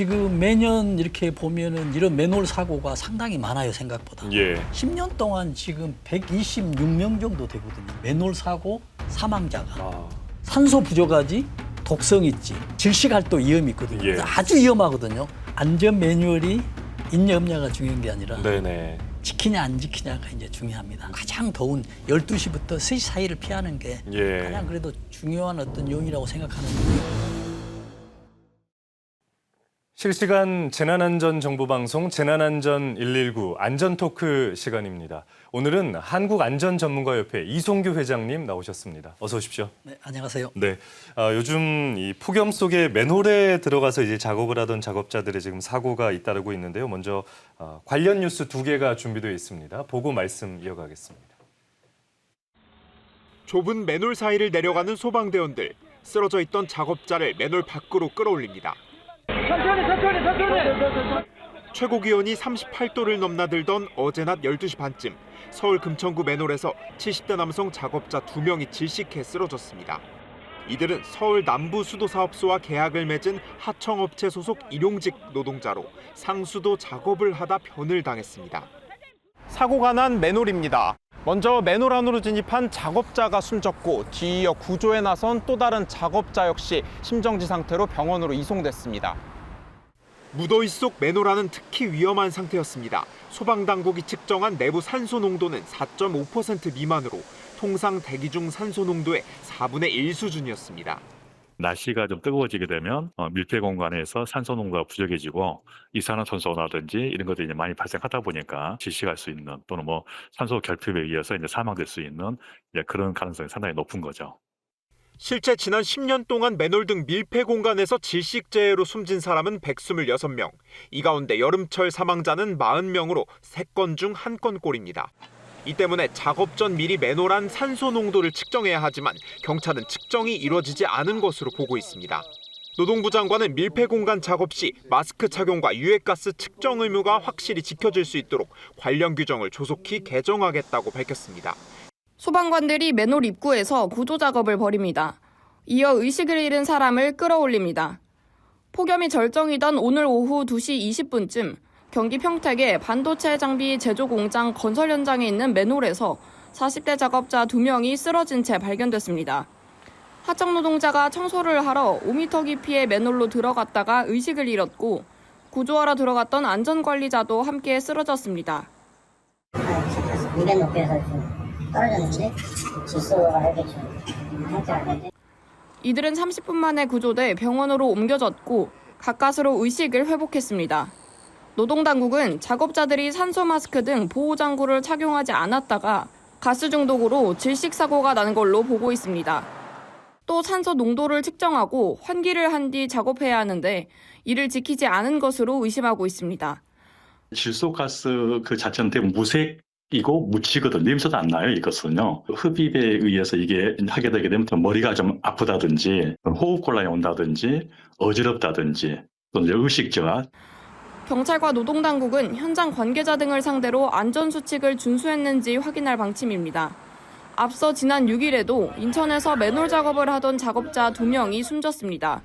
지금 매년 이렇게 보면은 이런 맨홀 사고가 상당히 많아요, 생각보다. 예. 10년 동안 지금 126명 정도 되거든요. 맨홀 사고 사망자가. 산소 부족하지, 독성 있지, 질식활도 위험이 있거든요. 예. 아주 위험하거든요. 안전 매뉴얼이 있냐 없냐가 중요한 게 아니라 네네. 지키냐 안 지키냐가 이제 중요합니다. 가장 더운 12시부터 3시 사이를 피하는 게 예. 가장 그래도 중요한 어떤 요인이라고 생각하는 거예요. 실시간 재난안전정보방송 재난안전 119 안전토크 시간입니다. 오늘은 한국안전전문가협회 이송규 회장님 나오셨습니다. 어서 오십시오. 네, 안녕하세요. 네, 요즘 이 폭염 속에 맨홀에 들어가서 이제 작업을 하던 작업자들의 지금 사고가 잇따르고 있는데요. 먼저 관련 뉴스 2개가 준비되어 있습니다. 보고 말씀 이어가겠습니다. 좁은 맨홀 사이를 내려가는 소방대원들, 쓰러져 있던 작업자를 맨홀 밖으로 끌어올립니다. 최고 기온이 38도를 넘나들던 어제 낮 12시 반쯤 서울 금천구 맨홀에서 70대 남성 작업자 2명이 질식해 쓰러졌습니다. 이들은 서울 남부 수도사업소와 계약을 맺은 하청업체 소속 일용직 노동자로 상수도 작업을 하다 변을 당했습니다. 사고가 난 맨홀입니다. 먼저 맨홀 안으로 진입한 작업자가 숨졌고 뒤이어 구조에 나선 또 다른 작업자 역시 심정지 상태로 병원으로 이송됐습니다. 무더위 속 맨홀 안은 특히 위험한 상태였습니다. 소방당국이 측정한 내부 산소 농도는 4.5% 미만으로 통상 대기 중 산소 농도의 4분의 1 수준이었습니다. 날씨가 좀 뜨거워지게 되면 밀폐 공간에서 산소 농도가 부족해지고 이산화탄소라든지 이런 것들이 이제 많이 발생하다 보니까 질식할 수 있는 또는 뭐 산소 결핍에 의해서 이제 사망될 수 있는 이제 그런 가능성이 상당히 높은 거죠. 실제 지난 10년 동안 맨홀 등 밀폐 공간에서 질식재해로 숨진 사람은 126명. 이 가운데 여름철 사망자는 40명으로 3건 중 1건 꼴입니다. 이 때문에 작업 전 미리 맨홀 안 산소 농도를 측정해야 하지만 경찰은 측정이 이루어지지 않은 것으로 보고 있습니다. 노동부 장관은 밀폐 공간 작업 시 마스크 착용과 유해가스 측정 의무가 확실히 지켜질 수 있도록 관련 규정을 조속히 개정하겠다고 밝혔습니다. 소방관들이 맨홀 입구에서 구조 작업을 벌입니다. 이어 의식을 잃은 사람을 끌어올립니다. 폭염이 절정이던 오늘 오후 2시 20분쯤 경기 평택의 반도체 장비 제조 공장 건설 현장에 있는 맨홀에서 40대 작업자 2명이 쓰러진 채 발견됐습니다. 하청 노동자가 청소를 하러 5m 깊이의 맨홀로 들어갔다가 의식을 잃었고 구조하러 들어갔던 안전관리자도 함께 쓰러졌습니다. 200 높이에서 좀 떨어졌는데 질소가 이렇게 좀 상태가 되는데 이들은 30분 만에 구조돼 병원으로 옮겨졌고 가까스로 의식을 회복했습니다. 노동당국은 작업자들이 산소 마스크 등 보호장구를 착용하지 않았다가 가스 중독으로 질식 사고가 나는 걸로 보고 있습니다. 또 산소 농도를 측정하고 환기를 한 뒤 작업해야 하는데 이를 지키지 않은 것으로 의심하고 있습니다. 질소가스 그 자체는 되게 무색이고 묻히거든요. 냄새도 안 나요, 이것은요. 흡입에 의해서 이게 하게 되게 되면 머리가 좀 아프다든지 호흡곤란이 온다든지 어지럽다든지 또는 의식저하. 경찰과 노동당국은 현장 관계자 등을 상대로 안전수칙을 준수했는지 확인할 방침입니다. 앞서 지난 6일에도 인천에서 맨홀 작업을 하던 작업자 2명이 숨졌습니다.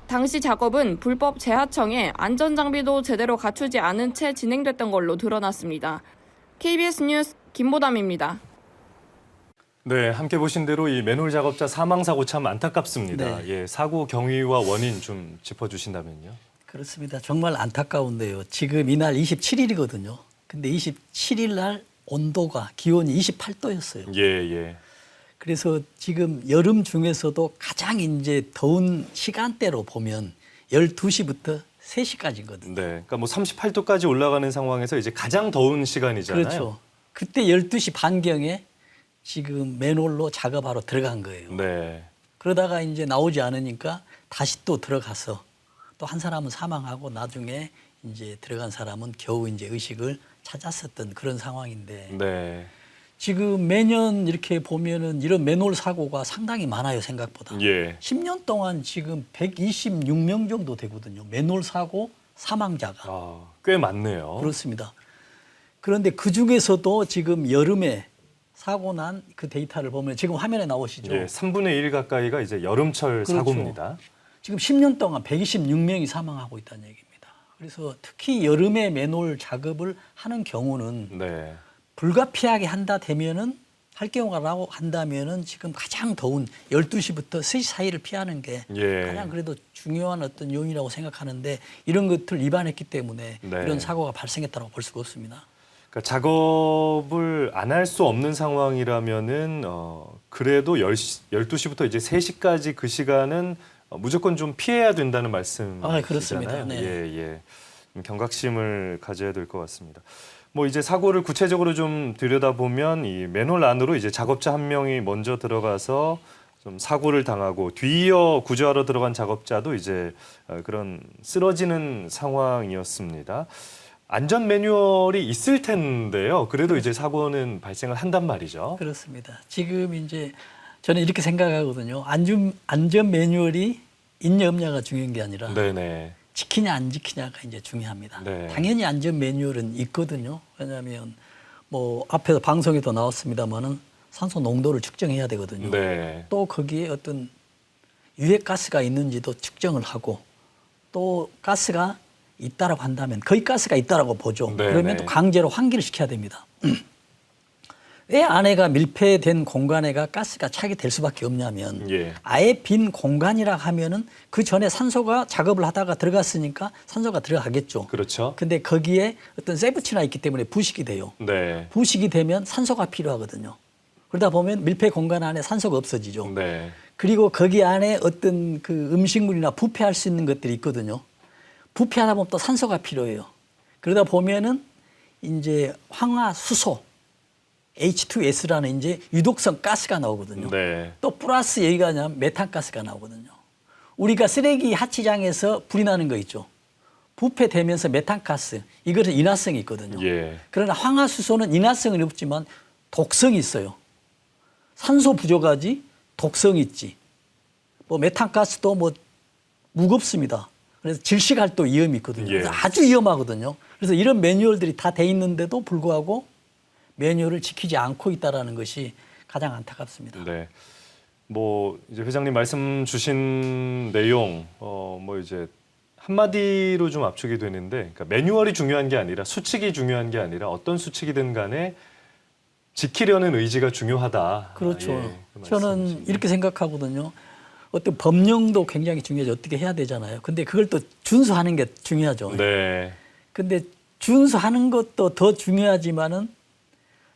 당시 작업은 불법 재하청에 안전장비도 제대로 갖추지 않은 채 진행됐던 걸로 드러났습니다. KBS 뉴스 김보담입니다. 네, 함께 보신 대로 이 맨홀 작업자 사망 사고 참 안타깝습니다. 네. 예, 사고 경위와 원인 좀 짚어주신다면요. 그렇습니다. 정말 안타까운데요. 지금 이날 27일이거든요. 근데 27일 날 온도가 기온이 28도였어요. 예, 예. 그래서 지금 여름 중에서도 가장 이제 더운 시간대로 보면 12시부터 3시까지거든요. 네, 그러니까 뭐 38도까지 올라가는 상황에서 이제 가장 더운 시간이잖아요. 그렇죠. 그때 12시 반경에 지금 맨홀로 작업하러 들어간 거예요. 네. 그러다가 이제 나오지 않으니까 다시 또 들어가서 또 한 사람은 사망하고 나중에 이제 들어간 사람은 겨우 이제 의식을 찾았었던 그런 상황인데 네. 지금 매년 이렇게 보면은 이런 맨홀 사고가 상당히 많아요, 생각보다. 예. 10년 동안 지금 126명 정도 되거든요. 맨홀 사고 사망자가. 꽤 많네요. 그렇습니다. 그런데 그 중에서도 지금 여름에 사고 난 그 데이터를 보면 지금 화면에 나오시죠. 예, 3분의 1 가까이가 이제 여름철 그렇죠. 사고입니다. 지금 10년 동안 126명이 사망하고 있다는 얘기입니다. 그래서 특히 여름에 맨홀 작업을 하는 경우는 네. 불가피하게 한다 되면은 할 경우라고 한다면은 지금 가장 더운 12시부터 3시 사이를 피하는 게 예. 가장 그래도 중요한 어떤 요인이라고 생각하는데 이런 것들을 위반했기 때문에 네. 이런 사고가 발생했다고 볼 수가 없습니다. 그러니까 작업을 안 할 수 없는 상황이라면은 그래도 12시부터 이제 3시까지 그 시간은 무조건 좀 피해야 된다는 말씀이시잖아요. 아, 그렇습니다. 네. 예, 예. 경각심을 가져야 될 것 같습니다. 뭐 이제 사고를 구체적으로 좀 들여다보면 이 맨홀 안으로 이제 작업자 한 명이 먼저 들어가서 좀 사고를 당하고 뒤이어 구조하러 들어간 작업자도 이제 그런 쓰러지는 상황이었습니다. 안전 매뉴얼이 있을 텐데요. 그래도 이제 사고는 발생을 한단 말이죠. 그렇습니다. 지금 이제 저는 이렇게 생각하거든요. 안전 매뉴얼이 있냐 없냐가 중요한 게 아니라 네네. 지키냐 안 지키냐가 이제 중요합니다. 네. 당연히 안전 매뉴얼은 있거든요. 왜냐하면 뭐 앞에서 방송에도 나왔습니다만은 산소 농도를 측정해야 되거든요. 네. 또 거기에 어떤 유해가스가 있는지도 측정을 하고 또 가스가 있다라고 한다면 거의 가스가 있다라고 보죠. 네, 그러면 네. 또 강제로 환기를 시켜야 됩니다. 왜 안에가 밀폐된 공간에가 가스가 차게 될 수밖에 없냐면 예. 아예 빈 공간이라 하면은 그 전에 산소가 작업을 하다가 들어갔으니까 산소가 들어가겠죠. 그렇죠. 근데 거기에 어떤 세부치나 있기 때문에 부식이 돼요. 네. 부식이 되면 산소가 필요하거든요. 그러다 보면 밀폐 공간 안에 산소가 없어지죠. 네. 그리고 거기 안에 어떤 그 음식물이나 부패할 수 있는 것들이 있거든요. 부패하다 보면 또 산소가 필요해요. 그러다 보면은 이제 황화수소 H2S라는 이제 유독성 가스가 나오거든요. 네. 또 플러스 얘기가 하냐면 메탄가스가 나오거든요. 우리가 쓰레기 하치장에서 불이 나는 거 있죠. 부패되면서 메탄가스, 이것은 인화성이 있거든요. 예. 그러나 황화수소는 인화성은 없지만 독성이 있어요. 산소 부족하지 독성이 있지. 뭐 메탄가스도 뭐 무겁습니다. 그래서 질식할 또 위험이 있거든요. 예. 그래서 아주 위험하거든요. 그래서 이런 매뉴얼들이 다 돼 있는데도 불구하고 매뉴얼을 지키지 않고 있다라는 것이 가장 안타깝습니다. 네. 뭐 이제 회장님 말씀 주신 내용 뭐 이제 한마디로 좀 압축이 되는데, 그러니까 매뉴얼이 중요한 게 아니라 수칙이 중요한 게 아니라 어떤 수칙이든 간에 지키려는 의지가 중요하다. 그렇죠. 예, 그 저는 말씀이십니다. 이렇게 생각하거든요. 어떤 법령도 굉장히 중요하죠. 어떻게 해야 되잖아요. 근데 그걸 또 준수하는 게 중요하죠. 네. 근데 준수하는 것도 더 중요하지만은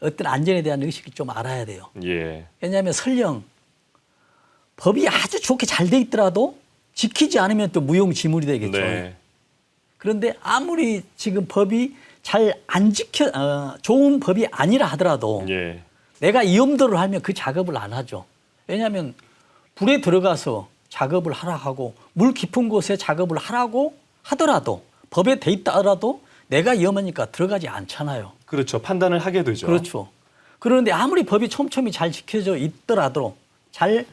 어떤 안전에 대한 의식이 좀 알아야 돼요. 예. 왜냐하면 설령 법이 아주 좋게 잘 돼 있더라도 지키지 않으면 또 무용지물이 되겠죠. 네. 그런데 아무리 지금 법이 잘 안 좋은 법이 아니라 하더라도 예. 내가 위험도를 알면 그 작업을 안 하죠. 왜냐하면 불에 들어가서 작업을 하라 하고 물 깊은 곳에 작업을 하라고 하더라도 법에 돼 있다라도 내가 위험하니까 들어가지 않잖아요. 그렇죠. 판단을 하게 되죠. 그렇죠. 그런데 아무리 법이 촘촘히 잘 지켜져 있더라도 잘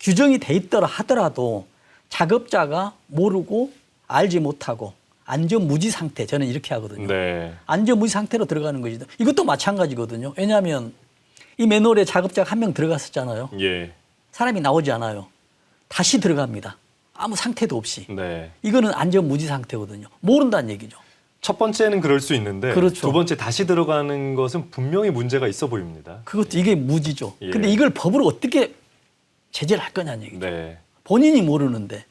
규정이 돼 있더라 하더라도 작업자가 모르고 알지 못하고 안전무지 상태, 저는 이렇게 하거든요. 네. 안전무지 상태로 들어가는 것이죠. 이것도 마찬가지거든요. 왜냐하면 이 맨홀에 작업자가 한 명 들어갔었잖아요. 예. 사람이 나오지 않아요. 다시 들어갑니다. 아무 상태도 없이. 네. 이거는 안전무지 상태거든요. 모른다는 얘기죠. 첫 번째는 그럴 수 있는데 그렇죠. 두 번째 다시 들어가는 것은 분명히 문제가 있어 보입니다. 그것도 이게 무지죠. 예. 근데 이걸 법으로 어떻게 제재를 할 거냐는 얘기죠. 네. 본인이 모르는데.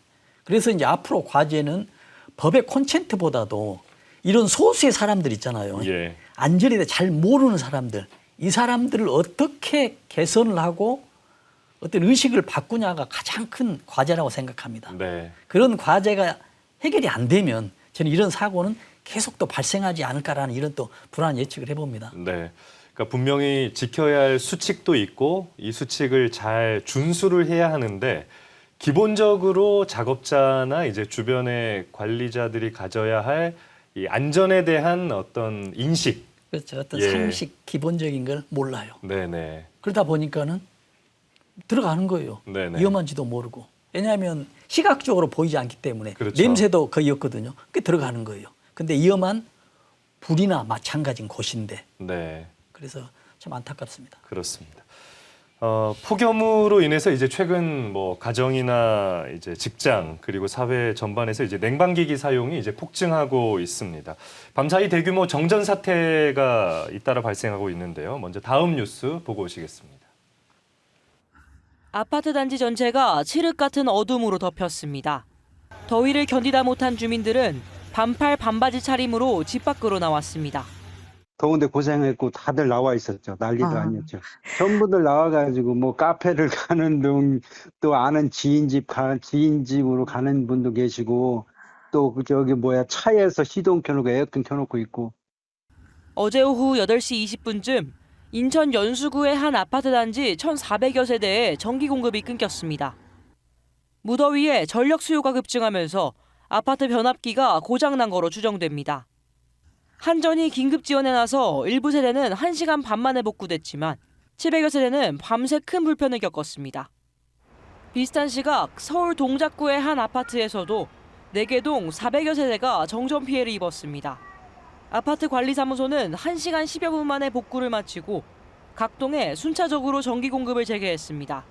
그래서 이제 앞으로 과제는 법의 콘텐트보다도 이런 소수의 사람들 있잖아요. 예. 안전에 대해 잘 모르는 사람들. 이 사람들을 어떻게 개선을 하고 어떤 의식을 바꾸냐가 가장 큰 과제라고 생각합니다. 네. 그런 과제가 해결이 안 되면 저는 이런 사고는 계속 또 발생하지 않을까라는 이런 또 불안한 예측을 해봅니다. 네. 그러니까 분명히 지켜야 할 수칙도 있고 이 수칙을 잘 준수를 해야 하는데 기본적으로 작업자나 이제 주변의 관리자들이 가져야 할 이 안전에 대한 어떤 인식. 그렇죠. 어떤 예. 상식 기본적인 걸 몰라요. 네네. 그러다 보니까는 들어가는 거예요. 네네. 위험한지도 모르고. 왜냐하면 시각적으로 보이지 않기 때문에 그렇죠. 냄새도 거의 없거든요. 그게 들어가는 거예요. 근데 위험한 불이나 마찬가지인 곳인데 네. 그래서 참 안타깝습니다. 그렇습니다. 폭염으로 인해서 이제 최근 뭐 가정이나 이제 직장 그리고 사회 전반에서 이제 냉방기기 사용이 이제 폭증하고 있습니다. 밤사이 대규모 정전 사태가 잇따라 발생하고 있는데요. 먼저 다음 뉴스 보고 오시겠습니다. 아파트 단지 전체가 칠흑 같은 어둠으로 덮였습니다. 더위를 견디다 못한 주민들은 반팔 반바지 차림으로 집 밖으로 나왔습니다. 더운데 고생했고 다들 나와 있었죠. 난리도 아니었죠. 전부들 나와가지고 뭐 카페를 가는 등 또 아는 지인 집으로 가는 분도 계시고 또 저기 차에서 시동 켜놓고 에어컨 켜놓고 있고. 어제 오후 8시 20분쯤 인천 연수구의 한 아파트 단지 1,400여 세대에 전기 공급이 끊겼습니다. 무더위에 전력 수요가 급증하면서 아파트 변압기가 고장난 거로 추정됩니다. 한전이 긴급 지원에 나서 일부 세대는 1시간 반 만에 복구됐지만 700여 세대는 밤새 큰 불편을 겪었습니다. 비슷한 시각 서울 동작구의 한 아파트에서도 4개 동 400여 세대가 정전 피해를 입었습니다. 아파트 관리사무소는 1시간 10여 분 만에 복구를 마치고 각 동에 순차적으로 전기 공급을 재개했습니다.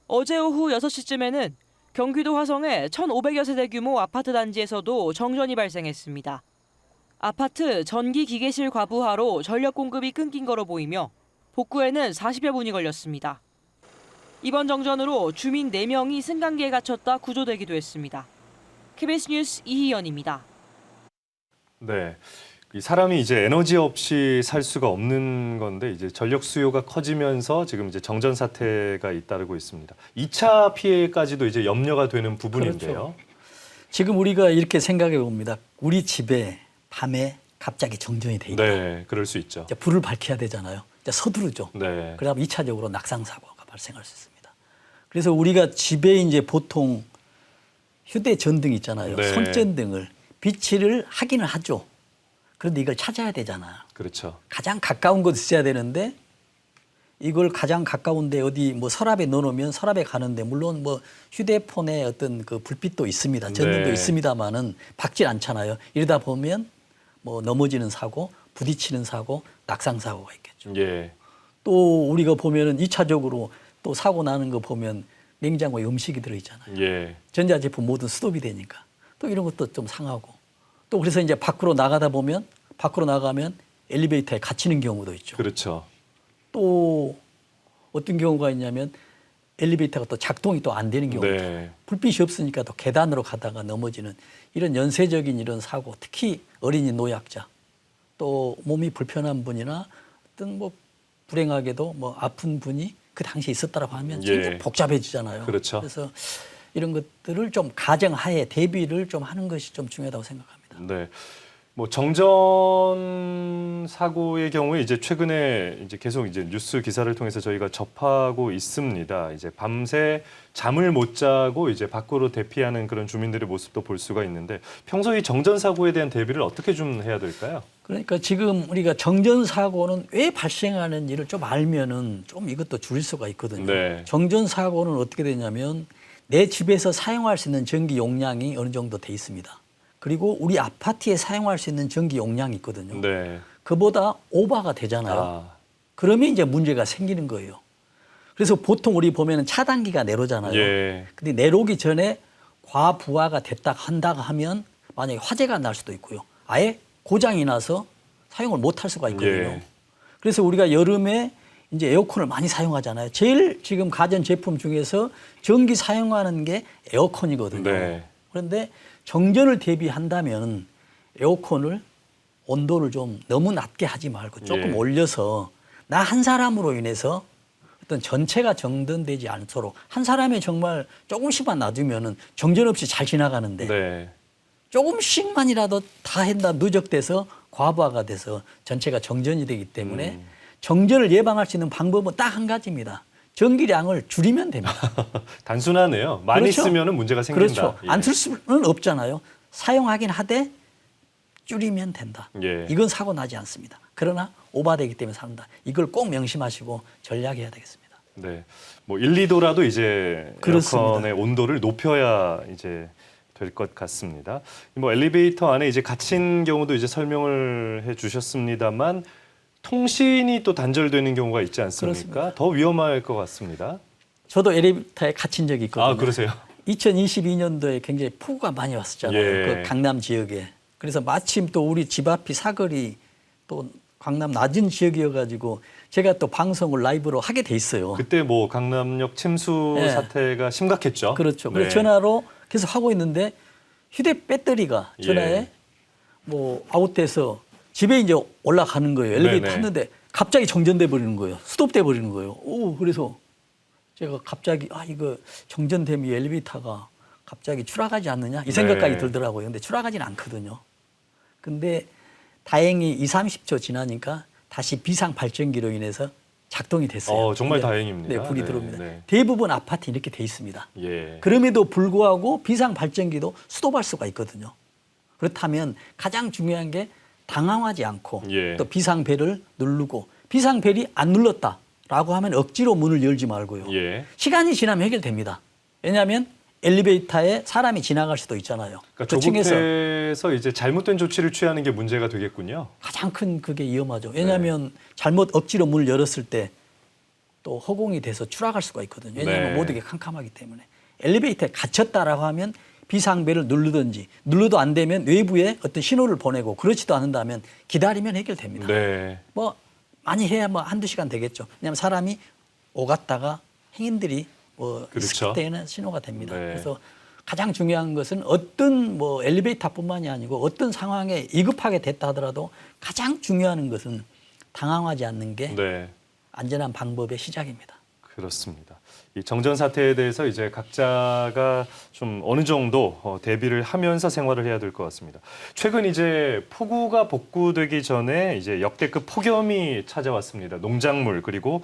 어제 오후 6시쯤에는 경기도 화성의 1,500여 세대 규모 아파트 단지에서도 정전이 발생했습니다. 아파트 전기 기계실 과부하로 전력 공급이 끊긴 거로 보이며 복구에는 40여 분이 걸렸습니다. 이번 정전으로 주민 4명이 승강기에 갇혔다 구조되기도 했습니다. KBS 뉴스 이희연입니다. 네. 이 사람이 이제 에너지 없이 살 수가 없는 건데 이제 전력 수요가 커지면서 지금 이제 정전 사태가 잇따르고 있습니다. 2차 피해까지도 이제 염려가 되는 부분인데요. 그렇죠. 지금 우리가 이렇게 생각해 봅니다. 우리 집에 밤에 갑자기 정전이 돼 있다. 네, 그럴 수 있죠. 이제 불을 밝혀야 되잖아요. 이제 서두르죠. 네. 그러면 2차적으로 낙상 사고가 발생할 수 있습니다. 그래서 우리가 집에 이제 보통 휴대전등 있잖아요. 네. 손전등을 비치를 하기는 하죠. 그런데 이걸 찾아야 되잖아요. 그렇죠. 가장 가까운 곳에 있어야 되는데 이걸 가장 가까운데 어디 뭐 서랍에 넣어놓으면 서랍에 가는데 물론 뭐 휴대폰에 어떤 그 불빛도 있습니다. 전등도 네. 있습니다만은 밝질 않잖아요. 이러다 보면 뭐 넘어지는 사고, 부딪히는 사고, 낙상 사고가 있겠죠. 예. 또 우리가 보면은 2차적으로 또 사고 나는 거 보면 냉장고에 음식이 들어있잖아요. 예. 전자제품 모든 스톱이 되니까 또 이런 것도 좀 상하고 또 그래서 이제 밖으로 나가면 엘리베이터에 갇히는 경우도 있죠. 그렇죠. 또 어떤 경우가 있냐면 엘리베이터가 또 작동이 또 안 되는 경우도 네. 불빛이 없으니까 또 계단으로 가다가 넘어지는 이런 연쇄적인 이런 사고, 특히 어린이 노약자 또 몸이 불편한 분이나 어떤 뭐 불행하게도 뭐 아픈 분이 그 당시에 있었다라고 하면 예. 굉장히 복잡해지잖아요. 그렇죠. 그래서 이런 것들을 좀 가정하에 대비를 좀 하는 것이 좀 중요하다고 생각합니다. 네. 뭐 정전 사고의 경우에 이제 최근에 이제 계속 이제 뉴스 기사를 통해서 저희가 접하고 있습니다. 이제 밤새 잠을 못 자고 이제 밖으로 대피하는 그런 주민들의 모습도 볼 수가 있는데 평소에 정전 사고에 대한 대비를 어떻게 좀 해야 될까요? 그러니까 지금 우리가 정전 사고는 왜 발생하는지를 좀 알면은 좀 이것도 줄일 수가 있거든요. 네. 정전 사고는 어떻게 되냐면 내 집에서 사용할 수 있는 전기 용량이 어느 정도 돼 있습니다. 그리고 우리 아파트에 사용할 수 있는 전기 용량이 있거든요. 네. 그보다 오버가 되잖아요. 아, 그러면 이제 문제가 생기는 거예요. 그래서 보통 우리 보면은 차단기가 내려오잖아요. 예. 근데 내려오기 전에 과부하가 됐다 한다고 하면 만약에 화재가 날 수도 있고요. 아예 고장이 나서 사용을 못 할 수가 있거든요. 예. 그래서 우리가 여름에 이제 에어컨을 많이 사용하잖아요. 제일 지금 가전 제품 중에서 전기 사용하는 게 에어컨이거든요. 네. 그런데 정전을 대비한다면 에어컨을 온도를 좀 너무 낮게 하지 말고 조금 예. 올려서 나 한 사람으로 인해서 어떤 전체가 정전되지 않도록 한 사람이 정말 조금씩만 놔두면은 정전 없이 잘 지나가는데 네. 조금씩만이라도 다 했다 누적돼서 과부하가 돼서 전체가 정전이 되기 때문에 정전을 예방할 수 있는 방법은 딱 한 가지입니다. 전기량을 줄이면 됩니다. 단순하네요. 많이 그렇죠? 쓰면은 문제가 생긴다. 그렇죠. 예. 안 쓸 수는 없잖아요. 사용하긴 하되 줄이면 된다. 예. 이건 사고 나지 않습니다. 그러나 오버되기 때문에 산다. 이걸 꼭 명심하시고 전략해야 되겠습니다. 네. 뭐 1, 2도라도 이제 그렇습니다. 에어컨의 온도를 높여야 이제 될 것 같습니다. 뭐 엘리베이터 안에 이제 갇힌 경우도 이제 설명을 해 주셨습니다만 통신이 또 단절되는 경우가 있지 않습니까? 그렇습니다. 더 위험할 것 같습니다. 저도 엘리베이터에 갇힌 적이 있거든요. 아, 그러세요? 2022년도에 굉장히 폭우가 많이 왔었잖아요. 예. 그 강남 지역에. 그래서 마침 또 우리 집 앞이 사거리 또 강남 낮은 지역이어가지고 제가 또 방송을 라이브로 하게 돼 있어요. 그때 뭐 강남역 침수 네. 사태가 심각했죠. 그렇죠. 네. 그래서 전화로 계속 하고 있는데 휴대 배터리가 전화에 예. 뭐 아웃돼서 집에 이제 올라가는 거예요. 엘리베이터 네네. 탔는데 갑자기 정전돼 버리는 거예요. 스톱돼 버리는 거예요. 오, 그래서 제가 갑자기 이거 정전되면 엘리베이터가 갑자기 추락하지 않느냐 이 생각까지 네. 들더라고요. 근데 추락하지는 않거든요. 근데 다행히 20, 30초 지나니까 다시 비상 발전기로 인해서 작동이 됐어요. 정말 근데 다행입니다. 네, 불이 네, 들어옵니다. 네. 대부분 아파트 이렇게 돼 있습니다. 예. 그럼에도 불구하고 비상 발전기도 스톱할 수가 있거든요. 그렇다면 가장 중요한 게 당황하지 않고 예. 또 비상벨을 누르고 비상벨이 안 눌렀다라고 하면 억지로 문을 열지 말고요. 예. 시간이 지나면 해결됩니다. 왜냐하면 엘리베이터에 사람이 지나갈 수도 있잖아요. 그러니까 그 층에서 조급해서 이제 잘못된 조치를 취하는 게 문제가 되겠군요. 가장 큰 그게 위험하죠. 왜냐하면 잘못 억지로 문을 열었을 때 또 허공이 돼서 추락할 수가 있거든요. 왜냐하면 네. 모든 게 캄캄하기 때문에. 엘리베이터에 갇혔다라고 하면 비상벨을 누르든지 눌러도 안 되면 외부에 어떤 신호를 보내고 그렇지도 않는다면 기다리면 해결됩니다. 네. 뭐 많이 해야 뭐 한두 시간 되겠죠. 왜냐하면 사람이 오갔다가 행인들이 뭐 그렇죠. 있을 때에는 신호가 됩니다. 네. 그래서 가장 중요한 것은 어떤 뭐 엘리베이터뿐만이 아니고 어떤 상황에 위급하게 됐다 하더라도 가장 중요한 것은 당황하지 않는 게 네. 안전한 방법의 시작입니다. 그렇습니다. 이 정전 사태에 대해서 이제 각자가 좀 어느 정도 대비를 하면서 생활을 해야 될 것 같습니다. 최근 이제 폭우가 복구되기 전에 이제 역대급 폭염이 찾아왔습니다. 농작물 그리고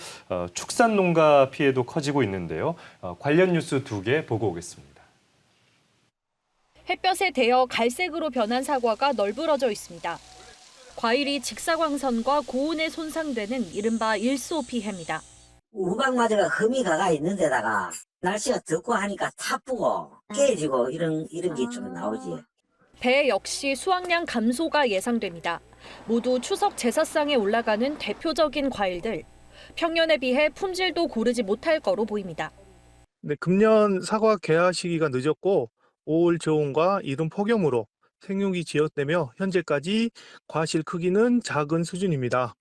축산 농가 피해도 커지고 있는데요. 관련 뉴스 2개 보고 오겠습니다. 햇볕에 데여 갈색으로 변한 사과가 널브러져 있습니다. 과일이 직사광선과 고온에 손상되는 이른바 일소 피해입니다. 우박마저가 흠이 가가 있는 데다가 날씨가 덥고 하니까 타쁘고 깨지고 이런 게 좀 나오지. 배 역시 수확량 감소가 예상됩니다. 모두 추석 제사상에 올라가는 대표적인 과일들. 평년에 비해 품질도 고르지 못할 거로 보입니다. 네, 금년 사과 개화 시기가 늦었고 5월 저온과 이른 폭염으로 생육이 지연되며 현재까지 과실 크기는 작은 수준입니다.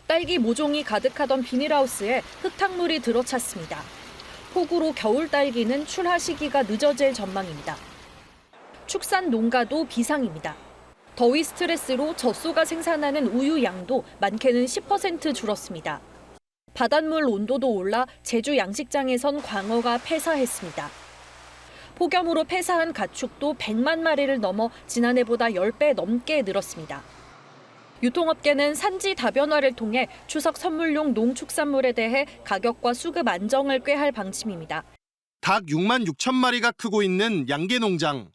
딸기 모종이 가득하던 비닐하우스에 흙탕물이 들어찼습니다. 폭우로 겨울 딸기는 출하 시기가 늦어질 전망입니다. 축산 농가도 비상입니다. 더위 스트레스로 젖소가 생산하는 우유 양도 많게는 10% 줄었습니다. 바닷물 온도도 올라 제주 양식장에선 광어가 폐사했습니다. 폭염으로 폐사한 가축도 100만 마리를 넘어 지난해보다 10배 넘게 늘었습니다. 유통업계는 산지 다변화를 통해 추석 선물용 농축산물에 대해 가격과 수급 안정을 꾀할 방침입니다. 닭 6만 6천 마리가 크고 있는 양계농장.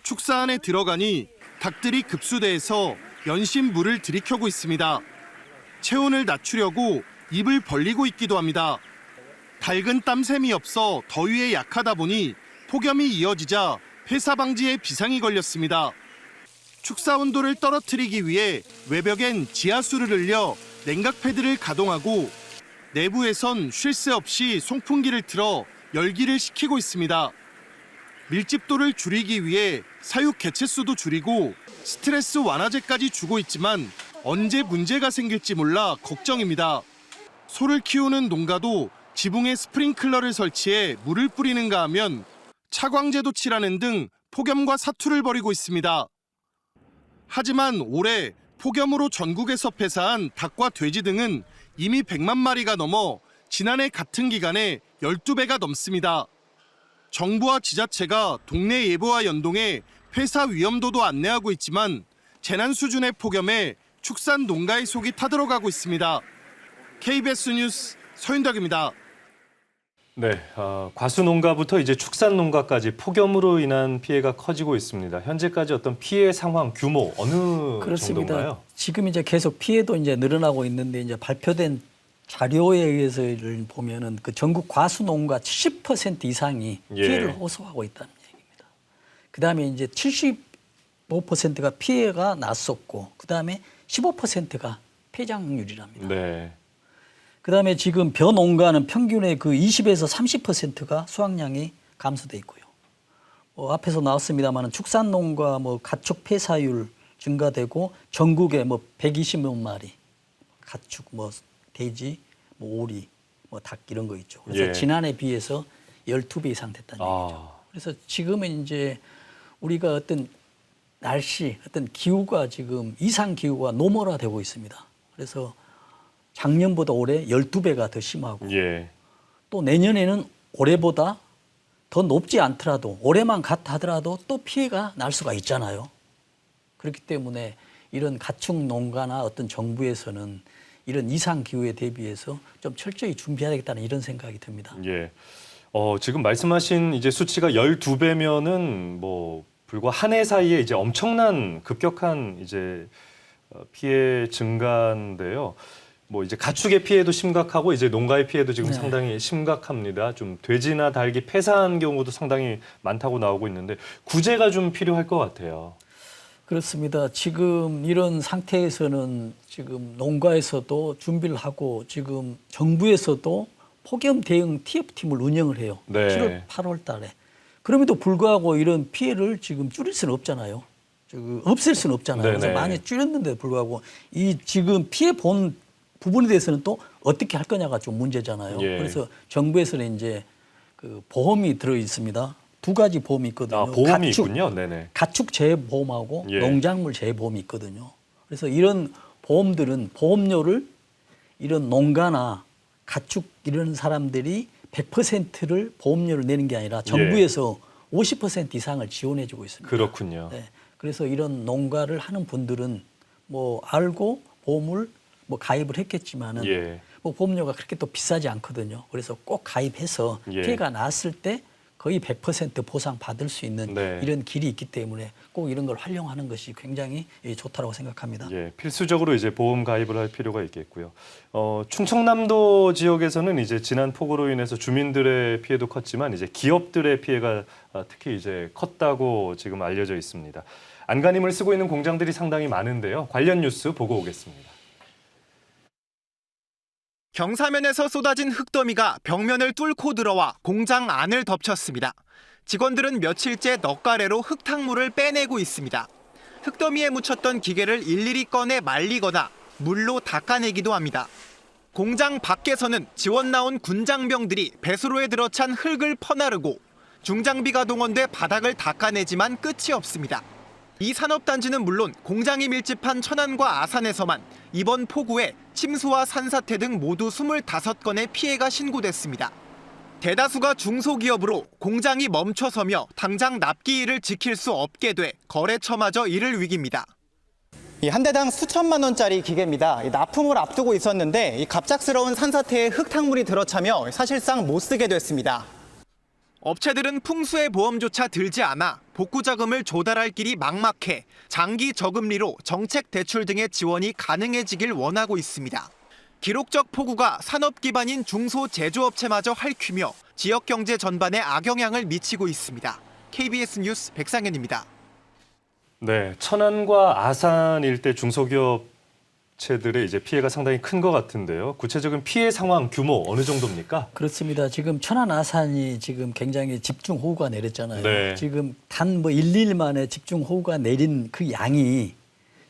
축사안에 들어가니 닭들이 급수대에서 연신 물을 들이켜고 있습니다. 체온을 낮추려고 입을 벌리고 있기도 합니다. 닭은 땀샘이 없어 더위에 약하다 보니 폭염이 이어지자 폐사 방지에 비상이 걸렸습니다. 축사 온도를 떨어뜨리기 위해 외벽엔 지하수를 흘려 냉각 패드를 가동하고 내부에선 쉴 새 없이 송풍기를 틀어 열기를 식히고 있습니다. 밀집도를 줄이기 위해 사육 개체수도 줄이고 스트레스 완화제까지 주고 있지만 언제 문제가 생길지 몰라 걱정입니다. 소를 키우는 농가도 지붕에 스프링클러를 설치해 물을 뿌리는가 하면 차광제도 칠하는 등 폭염과 사투를 벌이고 있습니다. 하지만 올해 폭염으로 전국에서 폐사한 닭과 돼지 등은 이미 100만 마리가 넘어 지난해 같은 기간에 12배가 넘습니다. 정부와 지자체가 동네 예보와 연동해 폐사 위험도도 안내하고 있지만 재난 수준의 폭염에 축산 농가의 속이 타들어가고 있습니다. KBS 뉴스 서윤덕입니다. 네, 과수 농가부터 이제 축산 농가까지 폭염으로 인한 피해가 커지고 있습니다. 현재까지 어떤 피해 상황 규모 어느 그렇습니다. 정도인가요? 지금 이제 계속 피해도 이제 늘어나고 있는데 이제 발표된 자료에 의해서를 보면은 그 전국 과수 농가 70% 이상이 피해를 호소하고 있다는 얘기입니다. 그다음에 이제 75%가 피해가 났었고 그다음에 15%가 폐장률이랍니다. 네. 그다음에 지금 벼농가는 평균의 그 20에서 30%가 수확량이 감소돼 있고요. 앞에서 나왔습니다만 축산농가 뭐 가축 폐사율 증가되고 전국에 뭐 120만 마리 가축 뭐 돼지 뭐 오리 뭐 닭 이런 거 있죠. 그래서 예. 지난해 비해서 12배 이상 됐다는 얘기죠. 그래서 지금은 이제 우리가 어떤 날씨, 어떤 기후가 지금 이상 기후가 노멀화되고 있습니다. 그래서 작년보다 올해 12배가 더 심하고 예. 또 내년에는 올해보다 더 높지 않더라도 올해만 같다 하더라도 또 피해가 날 수가 있잖아요. 그렇기 때문에 이런 가축 농가나 어떤 정부에서는 이런 이상 기후에 대비해서 좀 철저히 준비해야겠다는 이런 생각이 듭니다. 예. 지금 말씀하신 이제 수치가 12배면은 뭐 불과 한 해 사이에 이제 엄청난 급격한 이제 피해 증가인데요. 뭐 이제 가축의 피해도 심각하고 이제 농가의 피해도 지금 상당히 심각합니다. 좀 돼지나 닭이 폐사한 경우도 상당히 많다고 나오고 있는데 구제가 좀 필요할 것 같아요. 그렇습니다. 지금 이런 상태에서는 지금 농가에서도 준비를 하고 지금 정부에서도 폭염 대응 TF팀을 운영을 해요. 네. 7월, 8월 달에. 그럼에도 불구하고 이런 피해를 지금 줄일 수는 없잖아요. 없앨 수는 없잖아요. 네네. 그래서 많이 줄였는데도 불구하고 이 지금 피해 본 부분에 대해서는 또 어떻게 할 거냐가 좀 문제잖아요. 예. 그래서 정부에서는 이제 그 보험이 들어 있습니다. 두 가지 보험이 있거든요. 보험이 있군요. 네네. 가축 재보험하고 예. 농작물 재보험이 있거든요. 그래서 이런 보험들은 보험료를 이런 농가나 가축 이런 사람들이 100%를 보험료를 내는 게 아니라 정부에서 50% 이상을 지원해주고 있습니다. 그렇군요. 네. 그래서 이런 농가를 하는 분들은 뭐 알고 보험을 뭐 가입을 했겠지만은 예. 뭐 보험료가 그렇게 또 비싸지 않거든요. 그래서 꼭 가입해서 예. 피해가 났을 때 거의 100% 보상 받을 수 있는 네. 이런 길이 있기 때문에 꼭 이런 걸 활용하는 것이 굉장히 좋다라고 생각합니다. 예, 필수적으로 이제 보험 가입을 할 필요가 있겠고요. 충청남도 지역에서는 이제 지난 폭우로 인해서 주민들의 피해도 컸지만 이제 기업들의 피해가 특히 이제 컸다고 지금 알려져 있습니다. 안간힘을 쓰고 있는 공장들이 상당히 많은데요. 관련 뉴스 보고 오겠습니다. 경사면에서 쏟아진 흙더미가 벽면을 뚫고 들어와 공장 안을 덮쳤습니다. 직원들은 며칠째 넉가래로 흙탕물을 빼내고 있습니다. 흙더미에 묻혔던 기계를 일일이 꺼내 말리거나 물로 닦아내기도 합니다. 공장 밖에서는 지원 나온 군장병들이 배수로에 들어찬 흙을 퍼나르고 중장비가 동원돼 바닥을 닦아내지만 끝이 없습니다. 이 산업단지는 물론 공장이 밀집한 천안과 아산에서만 이번 폭우에 침수와 산사태 등 모두 25건의 피해가 신고됐습니다. 대다수가 중소기업으로 공장이 멈춰서며 당장 납기일을 지킬 수 없게 돼 거래처마저 이를 위기입니다. 한 대당 수천만 원짜리 기계입니다. 납품을 앞두고 있었는데 이 갑작스러운 산사태에 흙탕물이 들어차며 사실상 못 쓰게 됐습니다. 업체들은 풍수의 보험조차 들지 않아 복구 자금을 조달할 길이 막막해 장기 저금리로 정책 대출 등의 지원이 가능해지길 원하고 있습니다. 기록적 폭우가 산업 기반인 중소 제조업체마저 핥히며 지역 경제 전반에 악영향을 미치고 있습니다. KBS 뉴스 백상현입니다. 네, 천안과 아산 일대 중소기업체들의 이제 피해가 상당히 큰 것 같은데요. 구체적인 피해 상황 규모 어느 정도입니까? 그렇습니다. 지금 천안 아산이 지금 굉장히 집중호우가 내렸잖아요. 네. 지금 단 뭐 1일 만에 집중호우가 내린 그 양이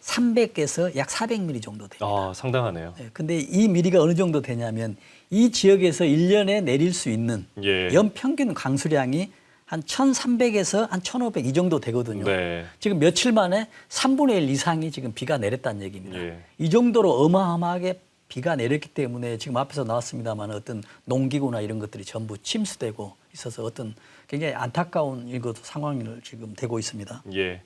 300에서 약 400mm 정도 됩니다. 상당하네요. 네, 근데 이 미리가 어느 정도 되냐면 이 지역에서 1년에 내릴 수 있는 예. 연평균 강수량이 한 1,300에서 한 1,500 이 정도 되거든요. 네. 지금 며칠 만에 3분의 1 이상이 지금 비가 내렸다는 얘기입니다. 예. 이 정도로 어마어마하게 비가 내렸기 때문에 지금 앞에서 나왔습니다만 어떤 농기구나 이런 것들이 전부 침수되고 있어서 어떤 굉장히 안타까운 이것도 상황을 지금 되고 있습니다. 예.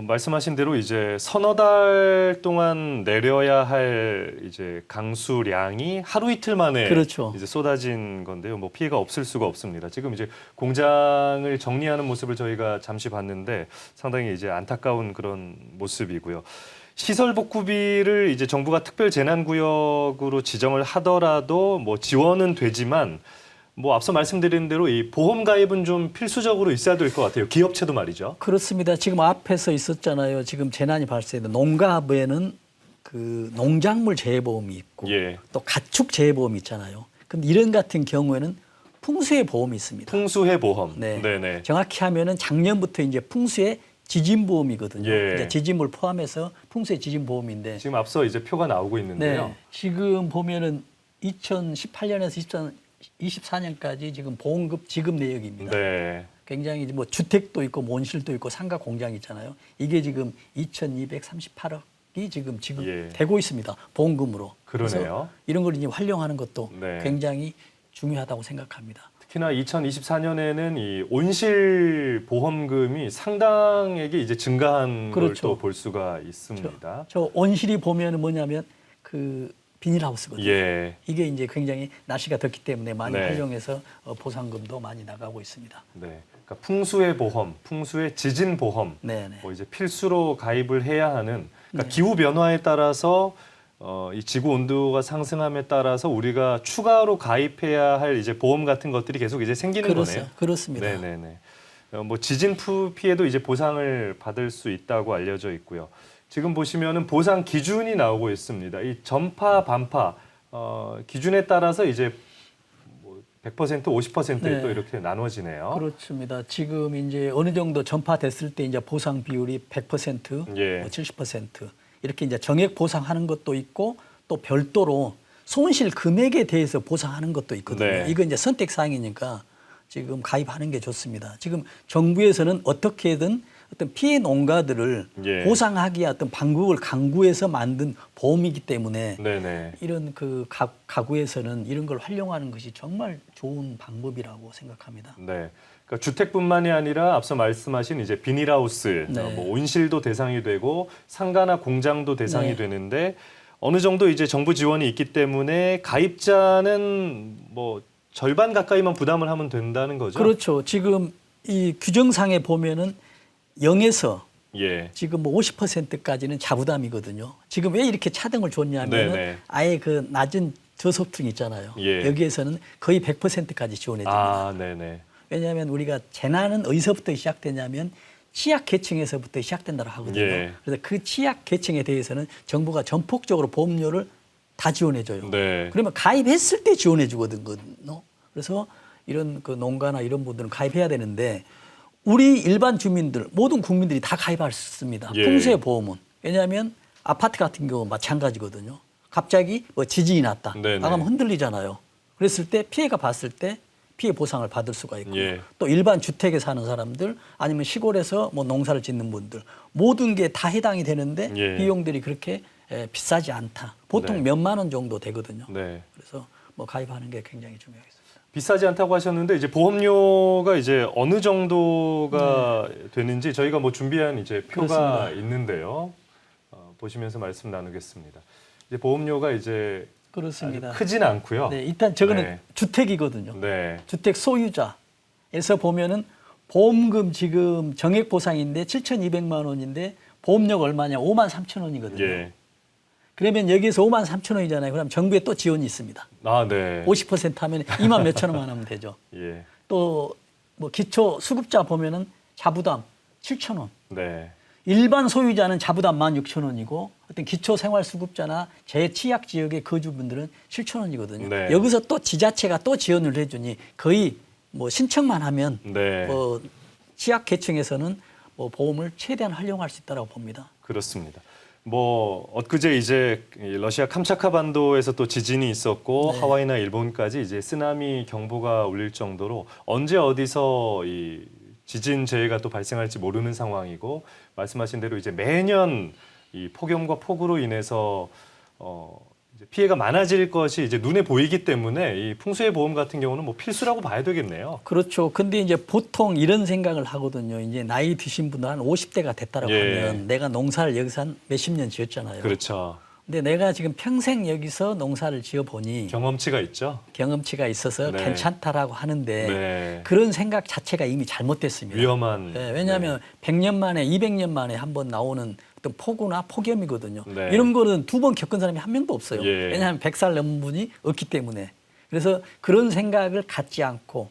말씀하신 대로 이제 서너 달 동안 내려야 할 이제 강수량이 하루 이틀 만에 그렇죠. 이제 쏟아진 건데요. 뭐 피해가 없을 수가 없습니다. 지금 이제 공장을 정리하는 모습을 저희가 잠시 봤는데 상당히 이제 안타까운 그런 모습이고요. 시설 복구비를 이제 정부가 특별 재난구역으로 지정을 하더라도 뭐 지원은 되지만 뭐 앞서 말씀드린 대로 이 보험 가입은 좀 필수적으로 있어야 될 것 같아요. 기업체도 말이죠. 그렇습니다. 지금 앞에서 있었잖아요. 지금 재난이 발생된 농가부에는 그 농작물 재해보험이 있고 예. 또 가축 재해보험이 있잖아요. 근데 이런 같은 경우에는 풍수해 보험이 있습니다. 풍수해 보험. 네. 네네. 정확히 하면은 작년부터 이제 풍수의 지진 보험이거든요. 예. 이제 지진물 포함해서 풍수의 지진 보험인데 지금 앞서 이제 표가 나오고 있는데요. 네. 지금 보면은 2018년에서 2024년까지 지금 보험급 지급 내역입니다. 네. 굉장히 뭐 주택도 있고 몬실도 있고 상가 공장 있잖아요. 이게 지금 2,238억이 지금 지급되고 있습니다. 보험금으로. 그러네요. 그래서 이런 걸 이제 활용하는 것도 네. 굉장히 중요하다고 생각합니다. 특히나 2024년에는 이 온실 보험금이 상당하게 이제 증가한 걸 그렇죠. 또 볼 수가 있습니다. 저 온실이 보면은 뭐냐면 그 비닐하우스거든요. 예. 이게 이제 굉장히 날씨가 덥기 때문에 많이 네. 활용해서 보상금도 많이 나가고 있습니다. 네. 그러니까 풍수의 보험, 풍수의 지진 보험, 네, 네. 뭐 이제 필수로 가입을 해야 하는 그러니까 네. 기후 변화에 따라서 이 지구 온도가 상승함에 따라서 우리가 추가로 가입해야 할 이제 보험 같은 것들이 계속 이제 생기는 거네요. 그렇습니다. 네네네. 뭐 지진 피해도 이제 보상을 받을 수 있다고 알려져 있고요. 지금 보시면은 보상 기준이 나오고 있습니다. 이 전파, 반파 기준에 따라서 이제 뭐 100%, 50%에 네. 또 이렇게 나눠지네요. 그렇습니다. 지금 이제 어느 정도 전파됐을 때 이제 보상 비율이 100%, 예. 뭐 70% 이렇게 이제 정액 보상하는 것도 있고 또 별도로 손실 금액에 대해서 보상하는 것도 있거든요. 네. 이거 이제 선택 사항이니까 지금 가입하는 게 좋습니다. 지금 정부에서는 어떻게든 어떤 피해 농가들을 예. 보상하기에 어떤 방법을 강구해서 만든 보험이기 때문에 네네. 이런 그 가구에서는 이런 걸 활용하는 것이 정말 좋은 방법이라고 생각합니다. 네. 그러니까 주택뿐만이 아니라 앞서 말씀하신 이제 비닐하우스, 네. 뭐 온실도 대상이 되고 상가나 공장도 대상이 네. 되는데 어느 정도 이제 정부 지원이 있기 때문에 가입자는 뭐 절반 가까이만 부담을 하면 된다는 거죠. 그렇죠. 지금 이 규정상에 보면은 0에서 예. 지금 뭐 50%까지는 자부담이거든요. 지금 왜 이렇게 차등을 줬냐면은 네네. 아예 그 낮은 저소득 있잖아요. 예. 여기에서는 거의 100%까지 지원해 줍니다. 아, 네네. 왜냐하면 우리가 재난은 어디서부터 시작되냐면 취약 계층에서부터 시작된다고 하거든요. 예. 그래서 그 취약 계층에 대해서는 정부가 전폭적으로 보험료를 다 지원해 줘요. 네. 그러면 가입했을 때 지원해 주거든요. 그래서 이런 그 농가나 이런 분들은 가입해야 되는데 우리 일반 주민들 모든 국민들이 다 가입할 수 있습니다. 예. 풍수의 보험은. 왜냐하면 아파트 같은 경우 마찬가지거든요. 갑자기 뭐 지진이 났다. 네네. 나가면 흔들리잖아요. 그랬을 때 피해가 봤을 때 피해 보상을 받을 수가 있고 예. 또 일반 주택에 사는 사람들 아니면 시골에서 뭐 농사를 짓는 분들 모든 게 다 해당이 되는데 예. 비용들이 그렇게 비싸지 않다. 보통 네. 몇만 원 정도 되거든요. 네. 그래서 뭐 가입하는 게 굉장히 중요하겠습니다. 비싸지 않다고 하셨는데 이제 보험료가 이제 어느 정도가 되는지 저희가 뭐 준비한 이제 표가 그렇습니다. 있는데요. 보시면서 말씀 나누겠습니다. 이제 보험료가 이제 그렇습니다. 크진 않고요. 네, 일단 저거는 네. 주택이거든요. 네. 주택 소유자에서 보면은 보험금 지금 정액 보상인데 7,200만 원인데 보험료가 얼마냐? 53,000원이거든요. 예. 그러면 여기에서 53,000원이잖아요. 그럼 정부에 또 지원이 있습니다. 아, 네. 50% 하면 2만 몇천 원만 하면 되죠. 예. 또 뭐 기초 수급자 보면은 자부담 7,000원. 네. 일반 소유자는 자부담 16,000원이고 어떤 기초 생활 수급자나 재취약 지역의 거주분들은 7,000원이거든요. 네. 여기서 또 지자체가 또 지원을 해주니 거의 뭐 신청만 하면 네. 뭐 취약 계층에서는 뭐 보험을 최대한 활용할 수 있다고 봅니다. 그렇습니다. 뭐 엊그제 이제 이 러시아 캄차카 반도에서 또 지진이 있었고 네. 하와이나 일본까지 이제 쓰나미 경보가 울릴 정도로 언제 어디서 이 지진 재해가 또 발생할지 모르는 상황이고 말씀하신 대로 이제 매년 이 폭염과 폭우로 인해서 이제 피해가 많아질 것이 이제 눈에 보이기 때문에 이 풍수의 보험 같은 경우는 뭐 필수라고 봐야 되겠네요. 그렇죠. 근데 이제 보통 이런 생각을 하거든요. 이제 나이 드신 분들 한 50대가 됐다라고 예. 하면 내가 농사를 여기서 한 몇십 년 지었잖아요. 그렇죠. 근데 내가 지금 평생 여기서 농사를 지어보니 경험치가 있죠. 경험치가 있어서 네. 괜찮다라고 하는데 네. 그런 생각 자체가 이미 잘못됐습니다. 위험한. 네, 왜냐하면 100년 만에 200년 만에 한번 나오는 어떤 폭우나 폭염이거든요. 네. 이런 거는 두 번 겪은 사람이 한 명도 없어요. 예. 왜냐하면 100살 넘은 분이 없기 때문에. 그래서 그런 생각을 갖지 않고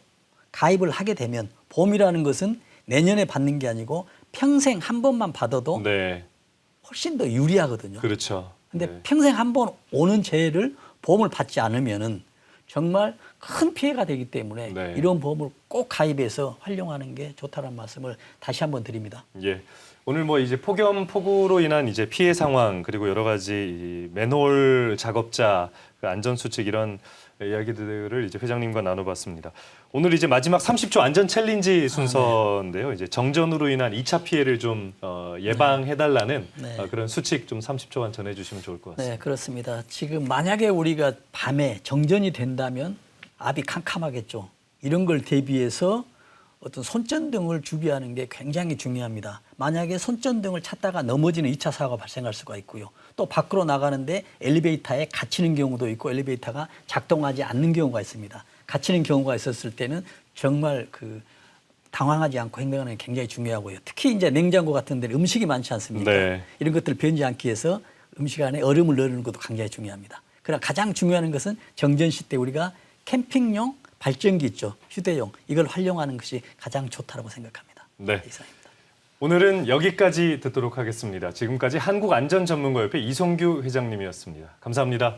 가입을 하게 되면 보험이라는 것은 내년에 받는 게 아니고 평생 한 번만 받아도 네. 훨씬 더 유리하거든요. 그렇죠. 근데 네. 평생 한 번 오는 재해를 보험을 받지 않으면은 정말 큰 피해가 되기 때문에 네. 이런 보험을 꼭 가입해서 활용하는 게 좋다는 말씀을 다시 한번 드립니다. 예. 오늘 뭐 이제 폭우로 인한 이제 피해 상황 그리고 여러 가지 이 맨홀 작업자 그 안전 수칙 이런 이야기들을 이제 회장님과 나눠봤습니다. 오늘 이제 마지막 30초 안전 챌린지 순서인데요. 이제 정전으로 인한 2차 피해를 좀 예방해달라는 네. 그런 수칙 좀 30초간 전해주시면 좋을 것 같습니다. 네, 그렇습니다. 지금 만약에 우리가 밤에 정전이 된다면 앞이 캄캄하겠죠. 이런 걸 대비해서 어떤 손전등을 주비하는 게 굉장히 중요합니다. 만약에 손전등을 찾다가 넘어지는 2차 사고가 발생할 수가 있고요. 또 밖으로 나가는데 엘리베이터에 갇히는 경우도 있고 엘리베이터가 작동하지 않는 경우가 있습니다. 갇히는 경우가 있었을 때는 정말 당황하지 않고 행동하는 게 굉장히 중요하고요. 특히 이제 냉장고 같은 데는 음식이 많지 않습니까? 네. 이런 것들을 변지 않기 위해서 음식 안에 얼음을 넣는 것도 굉장히 중요합니다. 그러나 가장 중요한 것은 정전 시 때 우리가 캠핑용 발전기 있죠. 휴대용. 이걸 활용하는 것이 가장 좋다고 생각합니다. 네. 이상입니다. 오늘은 여기까지 듣도록 하겠습니다. 지금까지 한국안전전문가협회 이성규 회장님이었습니다. 감사합니다.